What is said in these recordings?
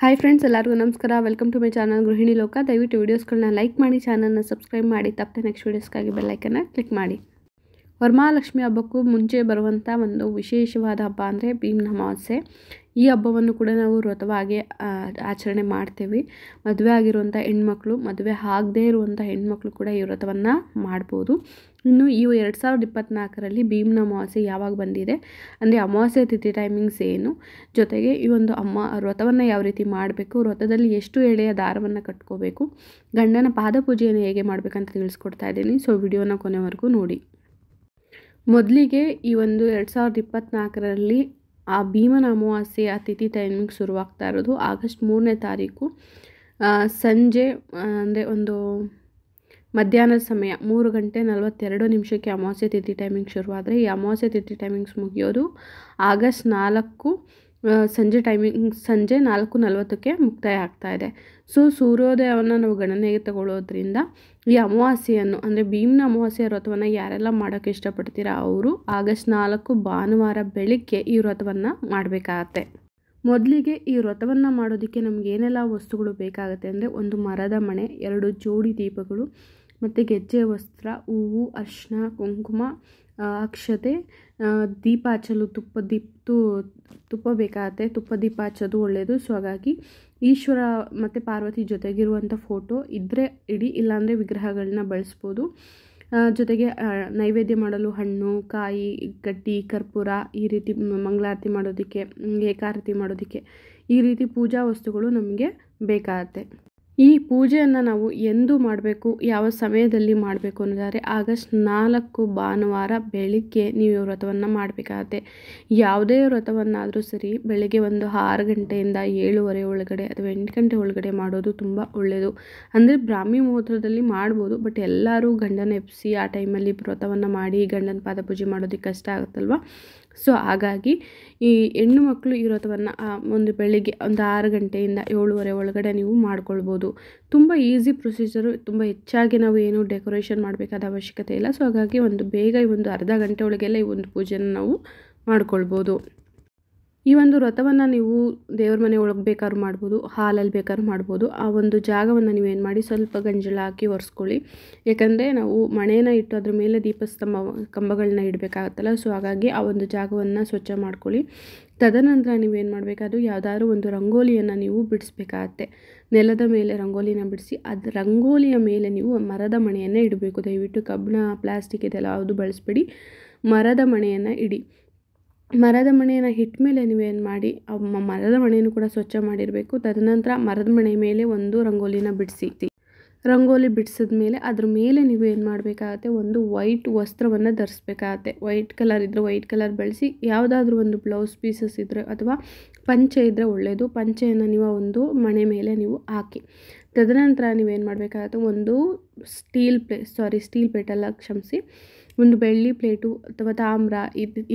Hi friends, ಎಲ್ಲರಿಗೂ ನಮಸ್ಕಾರ. Welcome to my channel ಗೃಹಿಣಿ ಲೋಕ. ದಯವಿಟ್ಟು ವೀಡಿಯೋಸ್ಗಳನ್ನ ಲೈಕ್ ಮಾಡಿ, ಚಾನಲ್ನ ಸಬ್ಸ್ಕ್ರೈಬ್ ಮಾಡಿ, ತಪ್ಪದೆ ನೆಕ್ಸ್ಟ್ ವೀಡಿಯೋಸ್ಗಾಗಿ ಬೆಲ್ಲೈಕನ್ನ ಕ್ಲಿಕ್ ಮಾಡಿ. ವರಮಹಾಲಕ್ಷ್ಮಿ ಹಬ್ಬಕ್ಕೂ ಮುಂಚೆ ಬರುವಂಥ ಒಂದು ವಿಶೇಷವಾದ ಹಬ್ಬ ಅಂದರೆ ಭೀಮನ ಅಮಾವಾಸ್ಯೆ. ಈ ಹಬ್ಬವನ್ನು ಕೂಡ ನಾವು ವ್ರತವಾಗಿ ಆಚರಣೆ ಮಾಡ್ತೇವೆ. ಮದುವೆ ಆಗಿರುವಂಥ ಹೆಣ್ಮಕ್ಳು, ಮದುವೆ ಆಗದೇ ಇರುವಂಥ ಹೆಣ್ಮಕ್ಳು ಕೂಡ ಈ ವ್ರತವನ್ನು ಮಾಡ್ಬೋದು. ಇನ್ನು ಈ 2024ರಲ್ಲಿ ಭೀಮನ ಅಮಾವಾಸ್ಯೆ ಯಾವಾಗ ಬಂದಿದೆ, ಅಂದರೆ ಅಮಾವಾಸ್ಯೆ ತಿಥಿ ಟೈಮಿಂಗ್ಸ್ ಏನು, ಜೊತೆಗೆ ಈ ಒಂದು ವ್ರತವನ್ನು ಯಾವ ರೀತಿ ಮಾಡಬೇಕು, ವ್ರತದಲ್ಲಿ ಎಷ್ಟು ಎಳೆಯ ದಾರವನ್ನು ಕಟ್ಕೋಬೇಕು, ಗಂಡನ ಪಾದಪೂಜೆಯನ್ನು ಹೇಗೆ ಮಾಡಬೇಕಂತ ತಿಳಿಸ್ಕೊಡ್ತಾ ಇದ್ದೀನಿ. ಸೊ ವಿಡಿಯೋನ ಕೊನೆವರೆಗೂ ನೋಡಿ. ಮೊದಲಿಗೆ ಈ ಒಂದು 2024ರಲ್ಲಿ ಆ ಭೀಮನ ಅಮಾವಾಸ್ಯೆಯ ತಿಥಿ ಟೈಮಿಂಗ್ ಶುರುವಾಗ್ತಾ ಇರೋದು ಆಗಸ್ಟ್ 3ನೇ ತಾರೀಕು ಸಂಜೆ, ಅಂದರೆ ಒಂದು ಮಧ್ಯಾಹ್ನದ ಸಮಯ 3:42 ಅಮಾವಾಸ್ಯೆ ತಿಥಿ ಟೈಮಿಂಗ್ ಶುರುವಾದರೆ ಈ ಅಮಾವಾಸ್ಯೆ ತಿಥಿ ಟೈಮಿಂಗ್ಸ್ ಮುಗಿಯೋದು ಆಗಸ್ಟ್ 4 ಸಂಜೆ 4:40ಕ್ಕೆ ಮುಕ್ತಾಯ ಆಗ್ತಾ ಇದೆ. ಸೊ ಸೂರ್ಯೋದಯವನ್ನು ನಾವು ಗಣನೆಗೆ ತಗೊಳ್ಳೋದ್ರಿಂದ ಈ ಅಮಾವಾಸ್ಯೆಯನ್ನು, ಅಂದರೆ ಭೀಮನ ಅಮಾವಾಸ್ಯೆ ವ್ರತವನ್ನು ಯಾರೆಲ್ಲ ಮಾಡೋಕ್ಕೆ ಇಷ್ಟಪಡ್ತೀರಾ ಅವರು ಆಗಸ್ಟ್ 4 ಭಾನುವಾರ ಬೆಳಿಗ್ಗೆ ಈ ವ್ರತವನ್ನು ಮಾಡಬೇಕಾಗತ್ತೆ. ಮೊದಲಿಗೆ ಈ ವ್ರತವನ್ನು ಮಾಡೋದಕ್ಕೆ ನಮ್ಗೆ ಏನೆಲ್ಲ ವಸ್ತುಗಳು ಬೇಕಾಗುತ್ತೆ ಅಂದರೆ, ಒಂದು ಮರದ ಮಣೆ, 2 ಜೋಡಿ ದೀಪಗಳು, ಮತ್ತು ಗೆಜ್ಜೆ ವಸ್ತ್ರ, ಹೂವು, ಅರಿಶಿನ, ಕುಂಕುಮ, ಅಕ್ಷತೆ, ದೀಪ ಹಚ್ಚಲು ತುಪ್ಪ ಬೇಕಾಗುತ್ತೆ. ತುಪ್ಪ ದೀಪ ಹಚ್ಚೋದು ಒಳ್ಳೆಯದು. ಸೊ ಹಾಗಾಗಿ ಈಶ್ವರ ಮತ್ತು ಪಾರ್ವತಿ ಜೊತೆಗಿರುವಂಥ ಫೋಟೋ ಇದ್ದರೆ ಇಡಿ, ಇಲ್ಲಾಂದರೆ ವಿಗ್ರಹಗಳನ್ನ ಬಳಸ್ಬೋದು. ಜೊತೆಗೆ ನೈವೇದ್ಯ ಮಾಡಲು ಹಣ್ಣು, ಕಾಯಿ, ಗಡ್ಡಿ, ಕರ್ಪೂರ, ಈ ರೀತಿ ಮಂಗಳಾರತಿ ಮಾಡೋದಕ್ಕೆ, ಏಕಾರತಿ ಮಾಡೋದಕ್ಕೆ ಈ ರೀತಿ ಪೂಜಾ ವಸ್ತುಗಳು ನಮಗೆ ಬೇಕಾಗತ್ತೆ. ಈ ಪೂಜೆಯನ್ನು ನಾವು ಎಂದು ಮಾಡಬೇಕು, ಯಾವ ಸಮಯದಲ್ಲಿ ಮಾಡಬೇಕು ಅನ್ನೋದಾದರೆ ಆಗಸ್ಟ್ 4 ಭಾನುವಾರ ಬೆಳಿಗ್ಗೆ ನೀವು ವ್ರತವನ್ನು ಮಾಡಬೇಕಾಗತ್ತೆ. ಯಾವುದೇ ವ್ರತವನ್ನಾದರೂ ಸರಿ ಬೆಳಗ್ಗೆ ಒಂದು 6 ಗಂಟೆಯಿಂದ 7:30 ಒಳಗಡೆ ಅಥವಾ 8 ಗಂಟೆ ಒಳಗಡೆ ಮಾಡೋದು ತುಂಬ ಒಳ್ಳೆಯದು. ಅಂದರೆ ಬ್ರಾಹ್ಮಿ ಮುಹೂರ್ತದಲ್ಲಿ ಮಾಡ್ಬೋದು, ಬಟ್ ಎಲ್ಲರೂ ಗಂಡನ ಎಬ್ಬಿಸಿ ಆ ಟೈಮಲ್ಲಿ ವ್ರತವನ್ನು ಮಾಡಿ ಗಂಡನ ಪಾದಪೂಜೆ ಮಾಡೋದಕ್ಕೆ ಕಷ್ಟ ಆಗುತ್ತಲ್ವ. ಸೊ ಹಾಗಾಗಿ ಈ ಹೆಣ್ಣು ಮಕ್ಕಳು ಈ ವ್ರತವನ್ನು ಒಂದು ಬೆಳಿಗ್ಗೆ ಒಂದು 6 ಗಂಟೆಯಿಂದ 7:30 ಒಳಗಡೆ ನೀವು ಮಾಡ್ಕೊಳ್ಬೋದು. ತುಂಬ ಈಸಿ ಪ್ರೊಸೀಜರು, ತುಂಬ ಹೆಚ್ಚಾಗಿ ನಾವು ಏನು ಡೆಕೋರೇಷನ್ ಮಾಡಬೇಕಾದ ಅವಶ್ಯಕತೆ ಇಲ್ಲ. ಸೊ ಹಾಗಾಗಿ ಬೇಗ ಈ ಒಂದು ಅರ್ಧ ಗಂಟೆ ಒಳಗೆಲ್ಲ ಈ ಒಂದು ಪೂಜೆನ ನಾವು ಮಾಡ್ಕೊಳ್ಬೋದು. ಈ ಒಂದು ವ್ರತವನ್ನು ನೀವು ದೇವ್ರ ಮನೆ ಒಳಗೆ ಬೇಕಾದ್ರೂ ಮಾಡ್ಬೋದು, ಹಾಲಲ್ಲಿ ಬೇಕಾದ್ರೂ ಮಾಡ್ಬೋದು. ಆ ಒಂದು ಜಾಗವನ್ನು ನೀವೇನು ಮಾಡಿ ಸ್ವಲ್ಪ ಗಂಜಲ ಹಾಕಿ ಒರೆಸ್ಕೊಳ್ಳಿ. ಯಾಕಂದರೆ ನಾವು ಮಣೇನ ಇಟ್ಟು ಅದ್ರ ಮೇಲೆ ಕಂಬಗಳನ್ನ ಇಡಬೇಕಾಗತ್ತಲ್ಲ. ಸೊ ಹಾಗಾಗಿ ಆ ಒಂದು ಜಾಗವನ್ನು ಸ್ವಚ್ಛ ಮಾಡ್ಕೊಳ್ಳಿ. ತದನಂತರ ನೀವೇನು ಮಾಡಬೇಕಾದ್ರೂ ಯಾವುದಾದ್ರೂ ಒಂದು ರಂಗೋಲಿಯನ್ನು ನೀವು ಬಿಡಿಸ್ಬೇಕಾಗತ್ತೆ. ನೆಲದ ಮೇಲೆ ರಂಗೋಲಿನ ಬಿಡಿಸಿ ಅದು ರಂಗೋಲಿಯ ಮೇಲೆ ನೀವು ಮರದ ಮಣೆಯನ್ನು ಇಡಬೇಕು. ದಯವಿಟ್ಟು ಕಬ್ಬಿಣ, ಪ್ಲಾಸ್ಟಿಕ್ ಇದೆಲ್ಲ ಯಾವುದು ಬಳಸಬೇಡಿ, ಮರದ ಮಣೆಯನ್ನು ಇಡಿ. ಮರದ ಮಣೆಯನ್ನು ಇಟ್ಟ ಮೇಲೆ ನೀವೇನು ಮಾಡಿ, ಮರದ ಮಣೆಯನ್ನು ಕೂಡ ಸ್ವಚ್ಛ ಮಾಡಿರಬೇಕು. ತದನಂತರ ಮರದ ಮಣೆ ಮೇಲೆ ಒಂದು ರಂಗೋಲಿನ ಬಿಡಿಸಿ. ರಂಗೋಲಿ ಬಿಡಿಸಿದ ಮೇಲೆ ಅದ್ರ ಮೇಲೆ ನೀವು ಏನು ಮಾಡಬೇಕಾಗತ್ತೆ, ಒಂದು ವೈಟ್ ವಸ್ತ್ರವನ್ನು ಧರಿಸ್ಬೇಕಾಗತ್ತೆ. ವೈಟ್ ಕಲರ್ ಇದ್ದರೆ ವೈಟ್ ಕಲರ್ ಬಳಸಿ, ಯಾವುದಾದ್ರೂ ಒಂದು ಬ್ಲೌಸ್ ಪೀಸಸ್ ಇದ್ದರೆ ಅಥವಾ ಪಂಚೆ ಇದ್ದರೆ ಒಳ್ಳೆಯದು. ಪಂಚೆಯನ್ನು ನೀವು ಒಂದು ಮಣೆ ಮೇಲೆ ನೀವು ಹಾಕಿ. ತದನಂತರ ನೀವೇನು ಮಾಡಬೇಕಾಗತ್ತೆ, ಒಂದು ಸ್ಟೀಲ್ ಪ್ಲೇಟಲ್ಲ, ಕ್ಷಮಿಸಿ, ಒಂದು ಬೆಳ್ಳಿ ಪ್ಲೇಟು ಅಥವಾ ತಾಮ್ರ,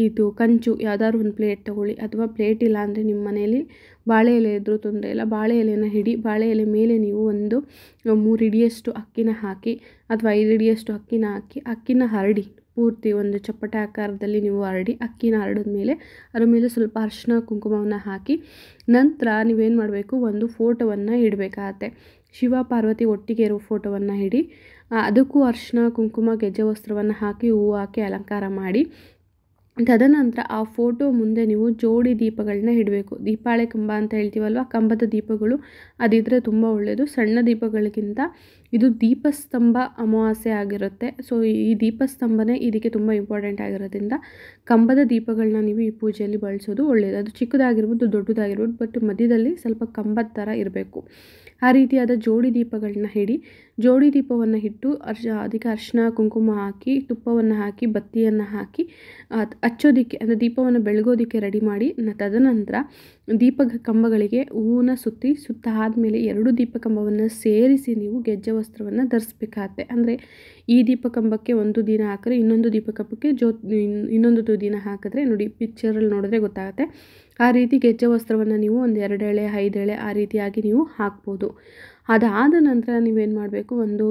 ಇದು ಕಂಚು ಯಾವುದಾದ್ರು ಒಂದು ಪ್ಲೇಟ್ ತೊಗೊಳ್ಳಿ. ಅಥವಾ ಪ್ಲೇಟ್ ಇಲ್ಲ ಅಂದರೆ ನಿಮ್ಮ ಮನೆಯಲ್ಲಿ ಬಾಳೆ ಎಲೆ ಇದ್ದರೂ ತೊಂದರೆ ಇಲ್ಲ, ಬಾಳೆ ಎಲೆನ ಹಿಡಿ. ಬಾಳೆ ಎಲೆ ಮೇಲೆ ನೀವು ಒಂದು 3 ಹಿಡಿಯಷ್ಟು ಅಕ್ಕಿನ ಹಾಕಿ ಅಥವಾ 5 ಹಿಡಿಯಷ್ಟು ಅಕ್ಕಿನ ಹಾಕಿ, ಅಕ್ಕಿನ ಹರಡಿ ಪೂರ್ತಿ ಒಂದು ಚಪ್ಪಟೆ ಆಕಾರದಲ್ಲಿ ನೀವು ಹರಡಿ, ಅಕ್ಕಿನ ಹರಡಿದ ಮೇಲೆ ಅದ್ರ ಮೇಲೆ ಸ್ವಲ್ಪ ಅರಿಶಿನ ಕುಂಕುಮವನ್ನು ಹಾಕಿ, ನಂತರ ನೀವೇನು ಮಾಡಬೇಕು, ಒಂದು ಫೋಟೋವನ್ನು ಇಡಬೇಕಾಗತ್ತೆ. ಶಿವ ಪಾರ್ವತಿ ಒಟ್ಟಿಗೆ ಇರೋ ಫೋಟೋವನ್ನು ಇಡಿ. ಅದಕ್ಕೂ ಅರಿಶಿನ ಕುಂಕುಮ ಗೆಜ್ಜೆ ವಸ್ತ್ರವನ್ನು ಹಾಕಿ, ಹೂವು ಹಾಕಿ ಅಲಂಕಾರ ಮಾಡಿ. ತದನಂತರ ಆ ಫೋಟೋ ಮುಂದೆ ನೀವು ಜೋಡಿ ದೀಪಗಳನ್ನ ಇಡಬೇಕು. ದೀಪಾಳೆ ಕಂಬ ಅಂತ ಹೇಳ್ತೀವಲ್ವ, ಕಂಬದ ದೀಪಗಳು ಅದಿದ್ದರೆ ತುಂಬ ಒಳ್ಳೆಯದು. ಸಣ್ಣ ದೀಪಗಳಿಗಿಂತ ಇದು ದೀಪಸ್ತಂಭ ಅಮಾವಾಸ್ಯೆ ಆಗಿರುತ್ತೆ. ಸೊ ಈ ದೀಪಸ್ತಂಭನೇ ಇದಕ್ಕೆ ತುಂಬ ಇಂಪಾರ್ಟೆಂಟ್ ಆಗಿರೋದ್ರಿಂದ ಕಂಬದ ದೀಪಗಳನ್ನ ನೀವು ಈ ಪೂಜೆಯಲ್ಲಿ ಬಳಸೋದು ಒಳ್ಳೆಯದು. ಅದು ಚಿಕ್ಕದಾಗಿರ್ಬೋದು, ದೊಡ್ಡದಾಗಿರ್ಬೋದು, ಬಟ್ ಮಧ್ಯದಲ್ಲಿ ಸ್ವಲ್ಪ ಕಂಬದ ಥರ ಇರಬೇಕು. ಆ ರೀತಿಯಾದ ಜೋಡಿ ದೀಪಗಳನ್ನ ಇಡಿ. ಜೋಡಿ ದೀಪವನ್ನು ಇಟ್ಟು ಅದಕ್ಕೆ ಅರಿಶಿನ ಕುಂಕುಮ ಹಾಕಿ, ತುಪ್ಪವನ್ನು ಹಾಕಿ, ಬತ್ತಿಯನ್ನು ಹಾಕಿ ಹಚ್ಚೋದಕ್ಕೆ, ಅಂದರೆ ದೀಪವನ್ನು ಬೆಳಗೋದಕ್ಕೆ ರೆಡಿ ಮಾಡಿ. ತದನಂತರ ಕಂಬಗಳಿಗೆ ಹೂವನ್ನ ಸುತ್ತಾದಮೇಲೆ 2 ದೀಪಕಂಬವನ್ನು ಸೇರಿಸಿ ನೀವು ಗೆಜ್ಜೆ ವಸ್ತ್ರವನ್ನು ಧರಿಸ್ಬೇಕಾಗತ್ತೆ. ಅಂದರೆ ಈ ದೀಪಕಂಬಕ್ಕೆ ಒಂದು ದಿನ ಹಾಕಿದ್ರೆ ಇನ್ನೊಂದು ದೀಪಕಂಬಕ್ಕೆ ಇನ್ನೊಂದು ದಿನ ಹಾಕಿದ್ರೆ, ನೋಡಿ ಪಿಕ್ಚರಲ್ಲಿ ನೋಡಿದ್ರೆ ಗೊತ್ತಾಗುತ್ತೆ. ಆ ರೀತಿ ಗೆಜ್ಜೆ ವಸ್ತ್ರವನ್ನು ನೀವು ಒಂದು 2 ಎಳೆ 5 ಎಳೆ ಆ ರೀತಿಯಾಗಿ ನೀವು ಹಾಕ್ಬೋದು. ಅದಾದ ನಂತರ ನೀವೇನು ಮಾಡಬೇಕು, ಒಂದು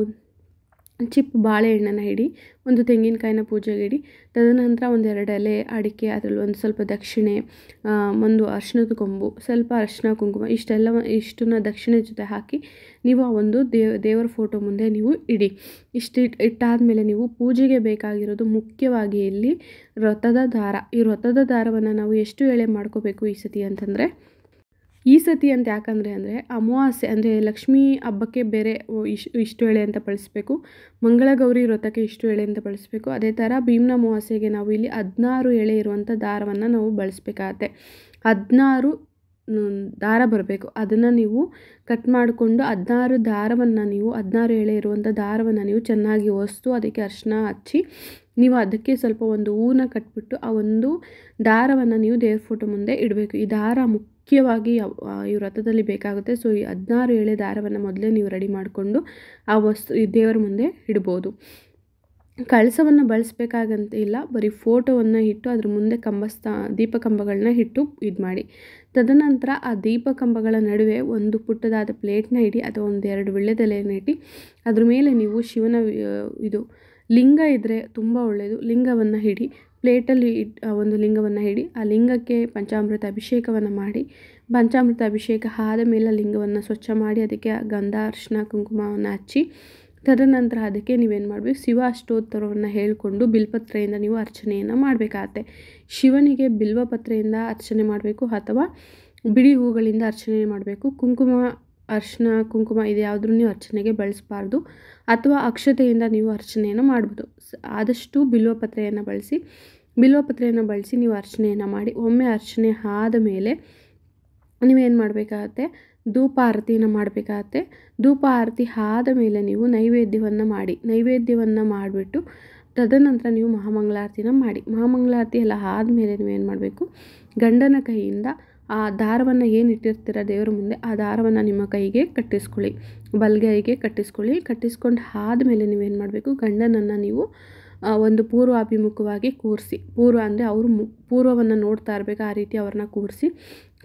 ಚಿಪ್ ಬಾಳೆಹಣ್ಣನ್ನು ಇಡಿ, ಒಂದು ತೆಂಗಿನಕಾಯಿನ ಪೂಜೆಗೆ ಇಡಿ. ತದನಂತರ ಒಂದೆರಡು ಎಲೆ ಅಡಿಕೆ, ಅದರಲ್ಲಿ ಒಂದು ಸ್ವಲ್ಪ ದಕ್ಷಿಣೆ, ಒಂದು ಅರಿಶಿಣದ ಕೊಂಬು, ಸ್ವಲ್ಪ ಅರಿಶಿನ ಕುಂಕುಮ, ಇಷ್ಟನ್ನ ದಕ್ಷಿಣೆ ಜೊತೆ ಹಾಕಿ ನೀವು ಆ ಒಂದು ದೇವರ ಫೋಟೋ ಮುಂದೆ ನೀವು ಇಡಿ. ಇಟ್ಟಾದಮೇಲೆ ನೀವು ಪೂಜೆಗೆ ಬೇಕಾಗಿರೋದು ಮುಖ್ಯವಾಗಿ ಇಲ್ಲಿ ವ್ರತದ ದಾರ. ಈ ವ್ರತದ ದಾರವನ್ನು ನಾವು ಎಷ್ಟು ಎಳೆ ಮಾಡ್ಕೋಬೇಕು ಈ ಸತಿ ಅಂತಂದರೆ, ಈ ಸತಿ ಅಂತ ಯಾಕಂದರೆ ಅಮಾವಾಸ್ಯೆ ಅಂದರೆ ಲಕ್ಷ್ಮೀ ಹಬ್ಬಕ್ಕೆ ಬೇರೆ ಇಷ್ಟು ಎಳೆ ಅಂತ ಬಳಸಬೇಕು, ಮಂಗಳಗೌರಿ ವ್ರತಕ್ಕೆ ಇಷ್ಟು ಎಳೆ ಅಂತ ಬಳಸಬೇಕು. ಅದೇ ಥರ ಭೀಮನ ಅಮಾವಾಸ್ಯೆಗೆ ನಾವು ಇಲ್ಲಿ 16 ಎಳೆ ಇರುವಂಥ ದಾರವನ್ನು ನಾವು ಬಳಸಬೇಕಾಗತ್ತೆ. 16 ದಾರ ಬರಬೇಕು. ಅದನ್ನು ನೀವು ಕಟ್ ಮಾಡಿಕೊಂಡು 16 ದಾರವನ್ನು ನೀವು 16 ಎಳೆ ಇರುವಂಥ ದಾರವನ್ನು ನೀವು ಚೆನ್ನಾಗಿ ಒರೆಸ್ತು ಅದಕ್ಕೆ ಅರಿಶಿನ ಹಚ್ಚಿ ನೀವು ಅದಕ್ಕೆ ಸ್ವಲ್ಪ ಒಂದು ಹೂವನ್ನ ಕಟ್ಬಿಟ್ಟು ಆ ಒಂದು ದಾರವನ್ನು ನೀವು ದೇವ್ರ ಫೋಟೋ ಮುಂದೆ ಇಡಬೇಕು. ಈ ದಾರ ಮುಖ್ಯವಾಗಿ ಈ ವ್ರತದಲ್ಲಿ ಬೇಕಾಗುತ್ತೆ. ಸೊ ಈ 16 ಎಳೆ ದಾರವನ್ನು ಮೊದಲೇ ನೀವು ರೆಡಿ ಮಾಡಿಕೊಂಡು ಆ ಈ ದೇವರ ಮುಂದೆ ಇಡ್ಬೋದು. ಕಳಸವನ್ನು ಬಳಸಬೇಕಾಗಂತ ಇಲ್ಲ, ಬರೀ ಫೋಟೋವನ್ನು ಇಟ್ಟು ಅದ್ರ ಮುಂದೆ ದೀಪಕಂಬಗಳನ್ನ ಇಟ್ಟು ಇದು ಮಾಡಿ. ತದನಂತರ ಆ ದೀಪಕಂಬಗಳ ನಡುವೆ ಒಂದು ಪುಟ್ಟದಾದ ಪ್ಲೇಟ್ನ ಇಡಿ ಅಥವಾ ಒಂದು 2 ವೀಳ್ಯದೆಲೆಯನ್ನು ಇಟ್ಟು ಅದ್ರ ಮೇಲೆ ನೀವು ಶಿವನ ಇದು ಲಿಂಗ ಇದ್ದರೆ ತುಂಬ ಒಳ್ಳೆಯದು, ಲಿಂಗವನ್ನು ಇಡಿ. ಪ್ಲೇಟಲ್ಲಿ ಒಂದು ಲಿಂಗವನ್ನು ಇಡಿ. ಆ ಲಿಂಗಕ್ಕೆ ಪಂಚಾಮೃತ ಅಭಿಷೇಕವನ್ನು ಮಾಡಿ, ಪಂಚಾಮೃತ ಅಭಿಷೇಕ ಆದ ಮೇಲೆ ಲಿಂಗವನ್ನು ಸ್ವಚ್ಛ ಮಾಡಿ ಅದಕ್ಕೆ ಗಂಧ ಅರಿಶಿನ ಕುಂಕುಮವನ್ನು ಹಚ್ಚಿ ತದನಂತರ ಅದಕ್ಕೆ ನೀವೇನು ಮಾಡಬೇಕು, ಶಿವ ಅಷ್ಟೋತ್ತರವನ್ನು ಹೇಳಿಕೊಂಡು ಬಿಲ್ಪತ್ರೆಯಿಂದ ನೀವು ಅರ್ಚನೆಯನ್ನು ಮಾಡಬೇಕಾಗತ್ತೆ. ಶಿವನಿಗೆ ಬಿಲ್ವಪತ್ರೆಯಿಂದ ಅರ್ಚನೆ ಮಾಡಬೇಕು ಅಥವಾ ಬಿಡಿ ಹೂಗಳಿಂದ ಅರ್ಚನೆ ಮಾಡಬೇಕು. ಕುಂಕುಮ ಅರಿಶಿನ ಕುಂಕುಮ ಇದು ಯಾವುದ್ರೂ ನೀವು ಅರ್ಚನೆಗೆ ಬಳಸಬಾರ್ದು, ಅಥವಾ ಅಕ್ಷತೆಯಿಂದ ನೀವು ಅರ್ಚನೆಯನ್ನು ಮಾಡ್ಬೋದು. ಆದಷ್ಟು ಬಿಲ್ವಪತ್ರೆಯನ್ನು ಬಳಸಿ ನೀವು ಅರ್ಚನೆಯನ್ನು ಮಾಡಿ. ಒಮ್ಮೆ ಅರ್ಚನೆ ಆದ ಮೇಲೆ ನೀವೇನು ಮಾಡಬೇಕಾಗತ್ತೆ, ಧೂಪ ಆರತಿಯನ್ನು ಮಾಡಬೇಕಾಗತ್ತೆ. ಧೂಪ ಆರತಿ ಆದ ಮೇಲೆ ನೀವು ನೈವೇದ್ಯವನ್ನು ಮಾಡಿಬಿಟ್ಟು ತದನಂತರ ನೀವು ಮಹಾಮಂಗಳಾರತಿನ ಮಾಡಿ. ಮಹಾಮಂಗಳಾರತಿ ಎಲ್ಲ ಆದಮೇಲೆ ನೀವೇನು ಮಾಡಬೇಕು, ಗಂಡನ ಕೈಯಿಂದ ಆ ದಾರವನ್ನು ಏನು ಇಟ್ಟಿರ್ತೀರ ದೇವರ ಮುಂದೆ ಆ ದಾರವನ್ನು ನಿಮ್ಮ ಕೈಗೆ ಕಟ್ಟಿಸ್ಕೊಳ್ಳಿ, ಬಲಗೈಗೆ ಕಟ್ಟಿಸ್ಕೊಂಡು ಆದಮೇಲೆ ನೀವೇನು ಮಾಡಬೇಕು, ಗಂಡನನ್ನು ನೀವು ಒಂದು ಪೂರ್ವಾಭಿಮುಖವಾಗಿ ಕೂರಿಸಿ, ಪೂರ್ವ ಅಂದರೆ ಅವರು ಪೂರ್ವವನ್ನು ನೋಡ್ತಾ ಇರಬೇಕು, ಆ ರೀತಿ ಅವ್ರನ್ನ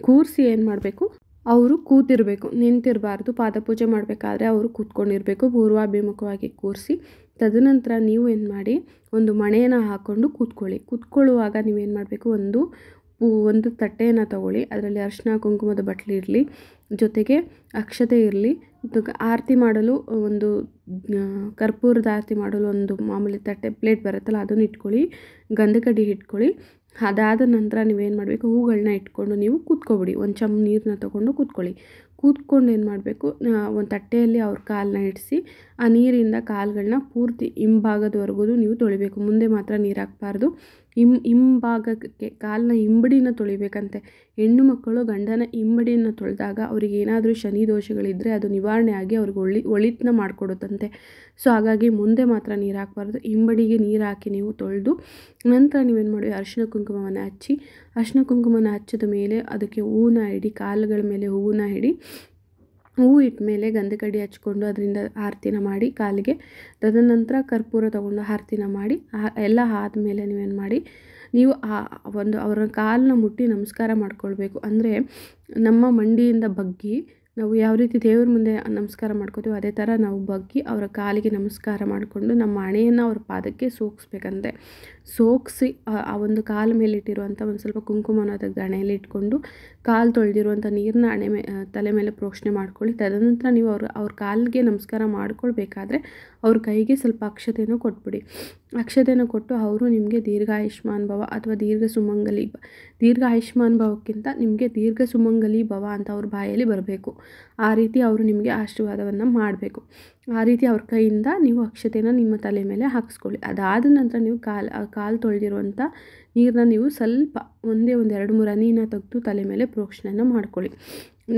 ಕೂರಿಸಿ ಏನು ಮಾಡಬೇಕು, ಅವರು ಕೂತಿರಬೇಕು, ನಿಂತಿರಬಾರ್ದು. ಪಾದಪೂಜೆ ಮಾಡಬೇಕಾದ್ರೆ ಅವರು ಕೂತ್ಕೊಂಡಿರಬೇಕು, ಪೂರ್ವಾಭಿಮುಖವಾಗಿ ಕೂರಿಸಿ. ತದನಂತರ ನೀವು ಏನು ಮಾಡಿ, ಒಂದು ಮಣೆಯನ್ನು ಹಾಕ್ಕೊಂಡು ಕೂತ್ಕೊಳ್ಳುವಾಗ ನೀವೇನು ಮಾಡಬೇಕು, ಒಂದು ತಟ್ಟೆಯನ್ನು ತಗೊಳ್ಳಿ, ಅದರಲ್ಲಿ ಅರಿಶಿನ ಕುಂಕುಮದ ಬಟ್ಲು ಇರಲಿ, ಜೊತೆಗೆ ಅಕ್ಷತೆ ಇರಲಿ, ಆರತಿ ಮಾಡಲು ಒಂದು ಕರ್ಪೂರದ ಆರತಿ ಮಾಡಲು ಒಂದು ಮಾಮೂಲಿ ತಟ್ಟೆ ಪ್ಲೇಟ್ ಬರುತ್ತಲ್ಲ ಅದನ್ನು ಇಟ್ಕೊಳ್ಳಿ, ಗಂಧಕಡ್ಡಿ ಇಟ್ಕೊಳ್ಳಿ. ಅದಾದ ನಂತರ ನೀವೇನು ಮಾಡಬೇಕು, ಹೂಗಳನ್ನ ಇಟ್ಕೊಂಡು ನೀವು ಕೂತ್ಕೊಬಿಡಿ. ಒಂದು ಚಮ್ ನೀರನ್ನ ತೊಗೊಂಡು ಕೂತ್ಕೊಂಡು ಏನು ಮಾಡಬೇಕು, ಒಂದು ತಟ್ಟೆಯಲ್ಲಿ ಅವ್ರ ಕಾಲನ್ನ ಇಡಿಸಿ ಆ ನೀರಿಂದ ಕಾಲುಗಳನ್ನ ಪೂರ್ತಿ ಹಿಂಭಾಗದವರೆಗೂ ನೀವು ತೊಳಿಬೇಕು. ಮುಂದೆ ಮಾತ್ರ ನೀರು ಹಾಕಬಾರ್ದು, ಹಿಂಭಾಗಕ್ಕೆ ಕಾಲನ್ನ ಹಿಂಬಡಿನ ತೊಳಿಬೇಕಂತೆ. ಹೆಣ್ಣು ಮಕ್ಕಳು ಗಂಡನ ಹಿಂಬಡಿಯನ್ನು ತೊಳೆದಾಗ ಅವ್ರಿಗೆ ಏನಾದರೂ ಶನಿ ದೋಷಗಳಿದ್ದರೆ ಅದು ನಿವಾರಣೆ ಆಗಿ ಅವ್ರಿಗೆ ಒಳಿತನ್ನ ಮಾಡಿಕೊಡುತ್ತಂತೆ. ಸೊ ಹಾಗಾಗಿ ಮುಂದೆ ಮಾತ್ರ ನೀರು ಹಾಕಬಾರ್ದು, ಹಿಂಬಡಿಗೆ ನೀರು ಹಾಕಿ ನೀವು ತೊಳೆದು ನಂತರ ನೀವೇನು ಮಾಡಿ, ಅರಿಶಿನ ಕುಂಕುಮವನ್ನು ಹಚ್ಚಿದ ಮೇಲೆ ಅದಕ್ಕೆ ಹೂವನ್ನ ಇಡಿ, ಕಾಲುಗಳ ಮೇಲೆ ಹೂವನ್ನ ಇಡಿ. ಹೂವು ಇಟ್ಟ ಮೇಲೆ ಗಂಧಕಡ್ಡಿ ಹಚ್ಕೊಂಡು ಅದರಿಂದ ಆರತಿನ ಮಾಡಿ ಕಾಲಿಗೆ. ತದನಂತರ ಕರ್ಪೂರ ತೊಗೊಂಡು ಆರತಿನ ಮಾಡಿ ಎಲ್ಲ ಆದಮೇಲೆ ನೀವೇನು ಮಾಡಿ, ನೀವು ಅವರ ಕಾಲನ್ನ ಮುಟ್ಟಿ ನಮಸ್ಕಾರ ಮಾಡ್ಕೊಳ್ಬೇಕು. ಅಂದರೆ ನಮ್ಮ ಮಂಡಿಯಿಂದ ಬಗ್ಗಿ ನಾವು ಯಾವ ರೀತಿ ದೇವ್ರ ಮುಂದೆ ನಮಸ್ಕಾರ ಮಾಡ್ಕೋತೀವೋ ಅದೇ ಥರ ನಾವು ಬಗ್ಗಿ ಅವರ ಕಾಲಿಗೆ ನಮಸ್ಕಾರ ಮಾಡಿಕೊಂಡು ನಮ್ಮ ಹಣೆಯನ್ನು ಅವ್ರ ಪಾದಕ್ಕೆ ಸೋಗಿಸಿ ಆ ಒಂದು ಕಾಲ ಮೇಲೆ ಇಟ್ಟಿರುವಂಥ ಒಂದು ಸ್ವಲ್ಪ ಕುಂಕುಮನ ತೆಗೆದು ಹಣೆಯಲ್ಲಿ ಇಟ್ಕೊಂಡು ಕಾಲು ತೊಳೆದಿರುವಂಥ ನೀರನ್ನ ತಲೆ ಮೇಲೆ ಪ್ರೋಕ್ಷಣೆ ಮಾಡ್ಕೊಳ್ಳಿ. ತದನಂತರ ನೀವು ಅವ್ರ ಕಾಲಿಗೆ ನಮಸ್ಕಾರ ಮಾಡ್ಕೊಳ್ಬೇಕಾದ್ರೆ ಅವ್ರ ಕೈಗೆ ಸ್ವಲ್ಪ ಅಕ್ಷತೆಯನ್ನು ಕೊಟ್ಬಿಡಿ. ಅಕ್ಷತೆಯನ್ನು ಕೊಟ್ಟು ಅವರು ನಿಮಗೆ ದೀರ್ಘಾಯುಷ್ಮಾನ್ ಭವ ಅಥವಾ ದೀರ್ಘಾಯುಷ್ಮಾನ್ ಭವಕ್ಕಿಂತ ನಿಮಗೆ ದೀರ್ಘ ಸುಮಂಗಲಿ ಭವ ಅಂತ ಅವ್ರ ಬಾಯಲ್ಲಿ ಬರಬೇಕು. ಆ ರೀತಿ ಅವರು ನಿಮಗೆ ಆಶೀರ್ವಾದವನ್ನು ಮಾಡಬೇಕು. ಆ ರೀತಿ ಅವ್ರ ಕೈಯಿಂದ ನೀವು ಅಕ್ಷತೆನ ನಿಮ್ಮ ತಲೆ ಮೇಲೆ ಹಾಕಿಸ್ಕೊಳ್ಳಿ. ಅದಾದ ನಂತರ ನೀವು ಕಾಲು ತೊಳೆದಿರುವಂಥ ನೀರನ್ನ ನೀವು ಸ್ವಲ್ಪ ಒಂದು 2-3 ಹನಿನ ತೆಗೆದು ತಲೆ ಮೇಲೆ ಪ್ರೋಕ್ಷಣೆಯನ್ನು ಮಾಡ್ಕೊಳ್ಳಿ.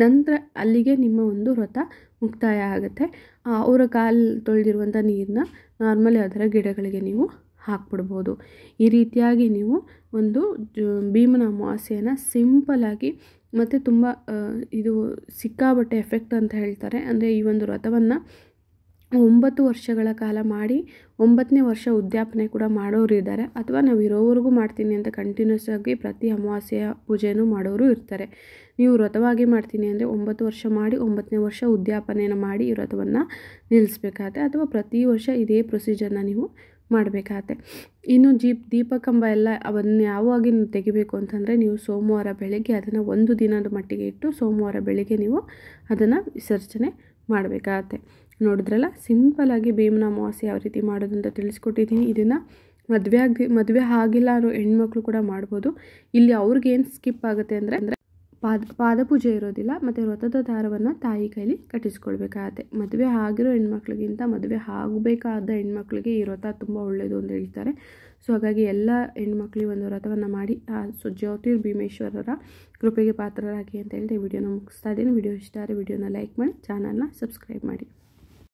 ನಂತರ ಅಲ್ಲಿಗೆ ನಿಮ್ಮ ಒಂದು ವ್ರತ ಮುಕ್ತಾಯ ಆಗುತ್ತೆ. ಅವರ ಕಾಲು ತೊಳೆದಿರುವಂಥ ನೀರನ್ನ ನಾರ್ಮಲಿ ಅದರ ಗಿಡಗಳಿಗೆ ನೀವು ಹಾಕ್ಬಿಡ್ಬೋದು. ಈ ರೀತಿಯಾಗಿ ನೀವು ಒಂದು ಭೀಮನ ಅಮಾವಾಸ್ಯೆಯನ್ನು ಸಿಂಪಲ್ಲಾಗಿ ಮತ್ತು ತುಂಬ ಇದು ಸಿಕ್ಕಾಬಟ್ಟೆ ಎಫೆಕ್ಟ್ ಅಂತ ಹೇಳ್ತಾರೆ. ಅಂದರೆ ಈ ಒಂದು ವ್ರತವನ್ನು 9 ವರ್ಷಗಳ ಕಾಲ ಮಾಡಿ 9ನೇ ವರ್ಷ ಉದ್ಯಾಪನೆ ಕೂಡ ಮಾಡೋರು ಇದ್ದಾರೆ, ಅಥವಾ ನಾವು ಇರೋವರೆಗೂ ಮಾಡ್ತೀನಿ ಅಂತ ಕಂಟಿನ್ಯೂಸ್ ಆಗಿ ಪ್ರತಿ ಅಮಾವಾಸ್ಯೆಯ ಪೂಜೆನೂ ಮಾಡೋರು ಇರ್ತಾರೆ. ನೀವು ವ್ರತವಾಗಿ ಮಾಡ್ತೀನಿ ಅಂದರೆ 9 ವರ್ಷ ಮಾಡಿ 9ನೇ ವರ್ಷ ಉದ್ಯಾಪನೆಯನ್ನು ಮಾಡಿ ಈ ವ್ರತವನ್ನು ನಿಲ್ಲಿಸ್ಬೇಕಾಗತ್ತೆ, ಅಥವಾ ಪ್ರತಿ ವರ್ಷ ಇದೇ ಪ್ರೊಸೀಜರ್ನ ನೀವು ಮಾಡಬೇಕಾಗತ್ತೆ. ಇನ್ನು ದೀಪಕಂಬ ಎಲ್ಲ ಅವನ್ನ ಯಾವಾಗ ತೆಗಿಬೇಕು ಅಂತಂದರೆ ನೀವು ಸೋಮವಾರ ಬೆಳಗ್ಗೆ ಅದನ್ನು 1 ದಿನದ ಮಟ್ಟಿಗೆ ಇಟ್ಟು ಸೋಮವಾರ ಬೆಳಗ್ಗೆ ನೀವು ಅದನ್ನು ವಿಸರ್ಜನೆ ಮಾಡಬೇಕಾಗತ್ತೆ. ನೋಡಿದ್ರಲ್ಲ, ಸಿಂಪಲಾಗಿ ಭೀಮನ ಅಮಾವಾಸ್ಯೆ ಯಾವ ರೀತಿ ಮಾಡೋದು ಅಂತ ತಿಳಿಸ್ಕೊಟ್ಟಿದ್ದೀನಿ. ಇದನ್ನು ಮದುವೆ ಆಗಿಲ್ಲ ಅನ್ನೋ ಹೆಣ್ಮಕ್ಳು ಕೂಡ ಮಾಡ್ಬೋದು. ಇಲ್ಲಿ ಅವ್ರಿಗೇನು ಸ್ಕಿಪ್ ಆಗುತ್ತೆ ಅಂದರೆ ಪಾದಪೂಜೆ ಇರೋದಿಲ್ಲ, ಮತ್ತು ವ್ರತದ ದಾರವನ್ನು ತಾಯಿ ಕೈಲಿ ಕಟ್ಟಿಸ್ಕೊಳ್ಬೇಕಾಗತ್ತೆ. ಮದುವೆ ಆಗಿರೋ ಹೆಣ್ಮಕ್ಳಿಗಿಂತ ಮದುವೆ ಆಗಬೇಕಾದ ಹೆಣ್ಮಕ್ಳಿಗೆ ಈ ವ್ರತ ತುಂಬ ಒಳ್ಳೆಯದು ಅಂತ ಹೇಳ್ತಾರೆ. ಸೊ ಹಾಗಾಗಿ ಎಲ್ಲ ಹೆಣ್ಮಕ್ಳಿಗೆ ಒಂದು ವ್ರತವನ್ನು ಮಾಡಿ ಜ್ಯೋತಿರ್ಭೀಮೇಶ್ವರರ ಕೃಪೆಗೆ ಪಾತ್ರರಾಗಿ ಅಂತ ಹೇಳಿದೆ ವಿಡಿಯೋನ ಮುಗಿಸ್ತಾ ಇದ್ದೀನಿ. ವಿಡಿಯೋ ಇಷ್ಟ ಆದರೆ ವಿಡಿಯೋನ ಲೈಕ್ ಮಾಡಿ, ಚಾನಲ್ನ ಸಬ್ಸ್ಕ್ರೈಬ್ ಮಾಡಿ.